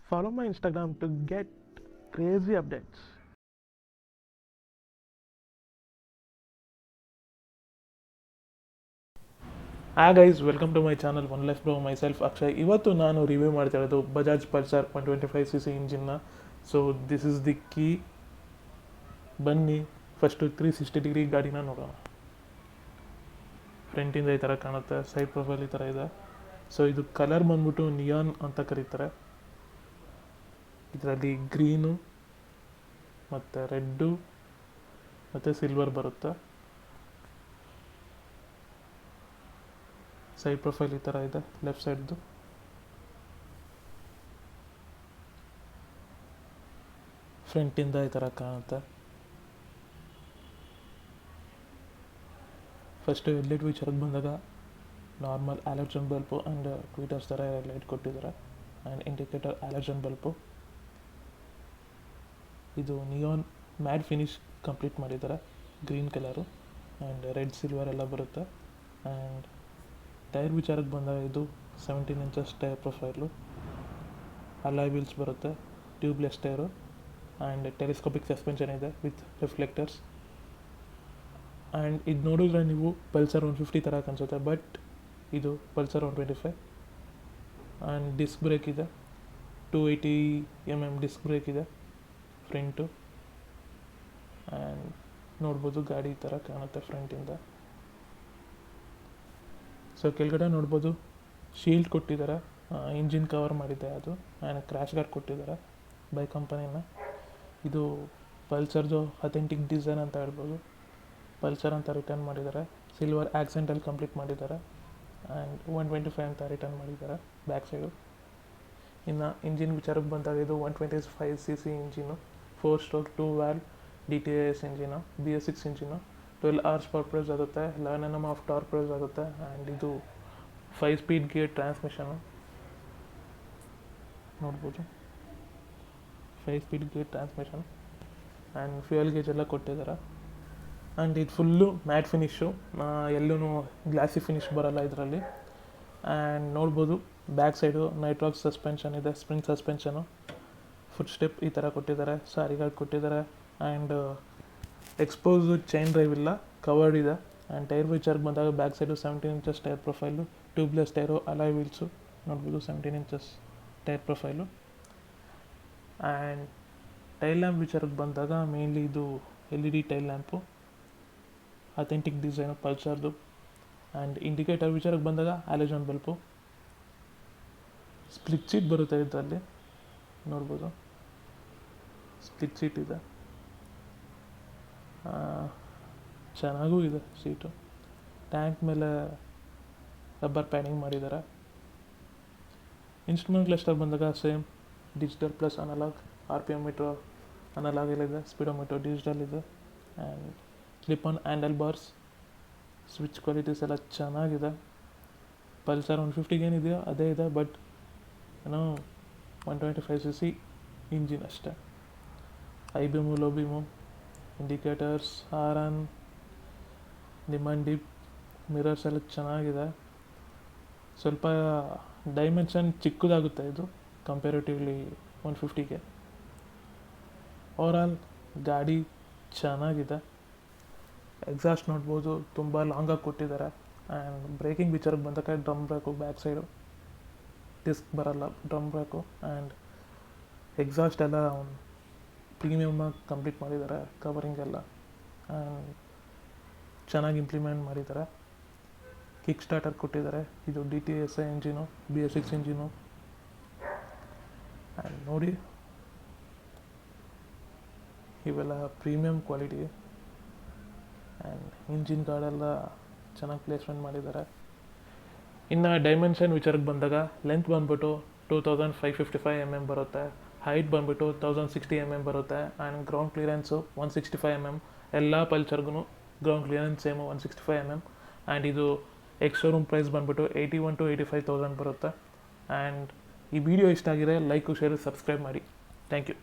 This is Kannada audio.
Follow my Instagram to get crazy updates. Guys welcome to my channel one life bro myself Akshay. ಇವತ್ತು ನಾನು ರಿವ್ಯೂ ಮಾಡ್ತಾ ಇರೋದು ಬಜಾಜ್ ಪಲ್ಸರ್ 125cc ಇಂಜಿನ್ನ. So this is the key. ಬನ್ನಿ ಫಸ್ಟು 360 ಡಿಗ್ರಿ ಗಾಡಿನ ನೋಡೋಣ. ಫ್ರಂಟಿಂದ ಈ ಥರ ಕಾಣುತ್ತೆ, ಸೈಡ್ ಪ್ರೊಫೈಲ್ ಈ ಥರ ಇದೆ. ಸೊ ಇದು ಕಲರ್ ಬಂದ್ಬಿಟ್ಟು ನಿಯಾನ್ ಅಂತ ಕರೀತಾರೆ. ಇದರಲ್ಲಿ ಗ್ರೀನು ಮತ್ತು ರೆಡ್ಡು ಮತ್ತು ಸಿಲ್ವರ್ ಬರುತ್ತೆ. ಸೈಡ್ ಪ್ರೊಫೈಲ್ ಈ ಥರ ಇದೆ, ಲೆಫ್ಟ್ ಸೈಡ್ದು. ಫ್ರಂಟಿಂದ ಈ ಥರ ಕಾಣುತ್ತೆ. ಫಸ್ಟು ಎಲ್.ಇ.ಡಿ ವಿಚಾರಕ್ಕೆ ಬಂದಾಗ normal halogen bulb and tweeters ಥರ ಲೈಟ್ ಕೊಟ್ಟಿದ್ದಾರೆ. And indicator halogen bulb. ಇದು ನಿಯಾನ್ ಮ್ಯಾಟ್ ಫಿನಿಶ್ ಕಂಪ್ಲೀಟ್ ಮಾಡಿದ್ದಾರೆ, green colour and red silver ಎಲ್ಲ ಬರುತ್ತೆ. ಆ್ಯಂಡ್ ಟೈರ್ ವಿಚಾರಕ್ಕೆ ಬಂದಾಗ ಇದು 17 inches tyre profile, alloy wheels ಬರುತ್ತೆ, tubeless tyre and telescopic suspension ಇದೆ ವಿತ್ ರಿಫ್ಲೆಕ್ಟರ್ಸ್. ಆ್ಯಂಡ್ ಇದು ನೋಡಿದ್ರೆ ನೀವು ಪಲ್ಸರ್ 150 ಥರ ಕಾಣಿಸುತ್ತೆ, ಬಟ್ ಇದು ಪಲ್ಸರ್ 125. ಆ್ಯಂಡ್ ಡಿಸ್ಕ್ ಬ್ರೇಕ್ ಇದೆ, 280mm ಡಿಸ್ಕ್ ಬ್ರೇಕ್ ಇದೆ ಫ್ರಂಟು. ಆ್ಯಂಡ್ ನೋಡ್ಬೋದು ಗಾಡಿ ಈ ಥರ ಕಾಣುತ್ತೆ ಫ್ರಂಟಿಂದ. ಸೊ ಕೆಳಗಡೆ ನೋಡ್ಬೋದು ಶೀಲ್ಡ್ ಕೊಟ್ಟಿದ್ದಾರೆ, ಇಂಜಿನ್ ಕವರ್ ಮಾಡಿದೆ ಅದು. ಆ್ಯಂಡ್ ಕ್ರ್ಯಾಶ್ ಗಾರ್ಡ್ ಕೊಟ್ಟಿದ್ದಾರೆ ಬೈ ಕಂಪನಿನ. ಇದು ಪಲ್ಸರ್ದು ಅಥೆಂಟಿಕ್ ಡಿಸೈನ್ ಅಂತ ಹೇಳ್ಬೋದು. ಪಲ್ಸರ್ ಅಂತ ರಿಟರ್ನ್ ಮಾಡಿದ್ದಾರೆ, ಸಿಲ್ವರ್ ಆಕ್ಸೆಂಟಲ್ಲಿ ಕಂಪ್ಲೀಟ್ ಮಾಡಿದ್ದಾರೆ. ಆ್ಯಂಡ್ 125 ಅಂತ ರಿಟರ್ನ್ ಮಾಡಿದ್ದಾರೆ ಬ್ಯಾಕ್ ಸೈಡು. ಇನ್ನು ಇಂಜಿನ್ ವಿಚಾರಕ್ಕೆ ಬಂದಾಗ ಇದು 125cc engine, 4 stroke 2 valve DTS engine, BS6 engine, 12 hours power price ಆಗುತ್ತೆ, 11 Nm ಆಫ್ ಟಾರ್ಕ್ ಪ್ರೈಸ್ ಆಗುತ್ತೆ. ಆ್ಯಂಡ್ ಇದು 5 ಸ್ಪೀಡ್ ಗೇರ್ ಟ್ರಾನ್ಸ್ಮಿಷನು ನೋಡ್ಬೋದು, 5 speed gear transmission. And fuel gauge ಎಲ್ಲ ಕೊಟ್ಟಿದ್ದಾರೆ. ಆ್ಯಂಡ್ ಇದು ಫುಲ್ಲು ಮ್ಯಾಟ್ ಫಿನಿಶು, ಎಲ್ಲೂ ಗ್ಲಾಸಿ ಫಿನಿಶ್ ಬರೋಲ್ಲ ಇದರಲ್ಲಿ. ಆ್ಯಂಡ್ ನೋಡ್ಬೋದು ಬ್ಯಾಕ್ ಸೈಡು ನೈಟ್ರಾಕ್ಸ್ ಸಸ್ಪೆನ್ಷನ್ ಇದೆ, ಸ್ಪ್ರಿಂಗ್ ಸಸ್ಪೆನ್ಷನು, ಫುಟ್ ಸ್ಟೆಪ್ ಈ ಥರ ಕೊಟ್ಟಿದ್ದಾರೆ, ಸಾರಿ ಗಾರ್ಡ್ ಕೊಟ್ಟಿದ್ದಾರೆ. ಆ್ಯಂಡ್ ಎಕ್ಸ್ಪೋಸ್ ಚೈನ್ ಡ್ರೈವ್ ಇಲ್ಲ, ಕವರ್ಡ್ ಇದೆ. ಆ್ಯಂಡ್ ಟೈರ್ ವಿಚಾರಕ್ಕೆ ಬಂದಾಗ back side 17 inches tyre profile, tubeless tyre, alloy wheels ನೋಡ್ಬೋದು, 17 inches tyre profile. And tail lamp ವಿಚಾರಕ್ಕೆ ಬಂದಾಗ ಮೇನ್ಲಿ ಇದು LED tail lamp, authentic design ಪಲ್ಸರ್ದು. ಆ್ಯಂಡ್ ಇಂಡಿಕೇಟರ್ ವಿಚಾರಕ್ಕೆ ಬಂದಾಗ ಆಲೋಜನ್ ಬಲ್ಪು, ಸ್ಪ್ಲಿಟ್ ಸೀಟ್ ಬರುತ್ತೆ ಇದರಲ್ಲಿ ನೋಡ್ಬೋದು, ಸ್ಪ್ಲಿಟ್ ಸೀಟ್ ಇದೆ, ಚೆನ್ನಾಗೂ ಇದೆ ಸೀಟು. ಟ್ಯಾಂಕ್ ಮೇಲೆ ರಬ್ಬರ್ ಪ್ಯಾಡಿಂಗ್ ಮಾಡಿದ್ದಾರೆ. ಇನ್ಸ್ಟ್ರೂಮೆಂಟ್ ಕ್ಲಸ್ಟರ್ ಬಂದಾಗ same digital plus analog, RPM meter analog ಎಲ್ಲ ಇದೆ, ಸ್ಪೀಡೋಮೀಟ್ರ್ ಡಿಜಿಟಲ್ ಇದೆ. And clip on handle bars, switch qualities ಎಲ್ಲ ಚೆನ್ನಾಗಿದೆ. ಪಲ್ಸರ್ 150 ಏನಿದೆಯೋ ಅದೇ ಇದೆ, ಬಟ್ ಏನೋ 125cc ಇಂಜಿನ್ ಅಷ್ಟೇ. High beam, low beam, indicators, horn, dim and dip, mirrors ಎಲ್ಲ ಚೆನ್ನಾಗಿದೆ. ಸ್ವಲ್ಪ ಡೈಮೆನ್ಷನ್ ಚಿಕ್ಕದಾಗುತ್ತೆ ಇದು ಕಂಪೇರಿಟಿವ್ಲಿ 150ಗೆ. ಓವರಾಲ್ ಗಾಡಿ ಚೆನ್ನಾಗಿದೆ. ಎಕ್ಸಾಸ್ಟ್ ನೋಡ್ಬೋದು, ತುಂಬ ಲಾಂಗಾಗಿ ಕೊಟ್ಟಿದ್ದಾರೆ. ಆ್ಯಂಡ್ ಬ್ರೇಕಿಂಗ್ ವಿಚಾರಕ್ಕೆ ಬಂದಾಗ drum brake back side, disc ಬರಲ್ಲ ಡ್ರಮ್ ಬ್ರೇಕು. ಆ್ಯಂಡ್ ಎಕ್ಸಾಸ್ಟ್ ಎಲ್ಲ ಪ್ರೀಮಿಯಮ್ಮಾಗಿ ಕಂಪ್ಲೀಟ್ ಮಾಡಿದ್ದಾರೆ, ಕವರಿಂಗ್ ಎಲ್ಲ ಆ್ಯಂಡ್ ಚೆನ್ನಾಗಿ ಇಂಪ್ಲಿಮೆಂಟ್ ಮಾಡಿದ್ದಾರೆ. ಕಿಕ್ ಸ್ಟಾರ್ಟರ್ ಕೊಟ್ಟಿದ್ದಾರೆ, ಇದು DTS engine, BS6 engine. And ನೋಡಿ ಇವೆಲ್ಲ ಪ್ರೀಮಿಯಮ್ ಕ್ವಾಲಿಟಿ. ಆ್ಯಂಡ್ ಇಂಜಿನ್ ಗಾರ್ಡೆಲ್ಲ ಚೆನ್ನಾಗಿ ಪ್ಲೇಸ್ಮೆಂಟ್ ಮಾಡಿದ್ದಾರೆ. ಇನ್ನು ಡೈಮೆನ್ಷನ್ ವಿಚಾರಕ್ಕೆ ಬಂದಾಗ ಲೆಂತ್ ಬಂದ್ಬಿಟ್ಟು 2555mm ಬರುತ್ತೆ, ಹೈಟ್ ಬಂದ್ಬಿಟ್ಟು 1060mm ಬರುತ್ತೆ. And ground clearance 165mm. ಎಲ್ಲ ಪಲ್ಸರ್ಗೂ ground clearance same 165mm. And ಇದು ಎಕ್ಸ್-ಶೋರೂಮ್ ಪ್ರೈಸ್ ಬಂದ್ಬಿಟ್ಟು 81,000 to 85,000 ಬರುತ್ತೆ. ಆ್ಯಂಡ್ ಈ ವಿಡಿಯೋ ಇಷ್ಟ ಆಗಿದೆ ಲೈಕು, ಶೇರು, ಸಬ್ಸ್ಕ್ರೈಬ್ ಮಾಡಿ. Thank you.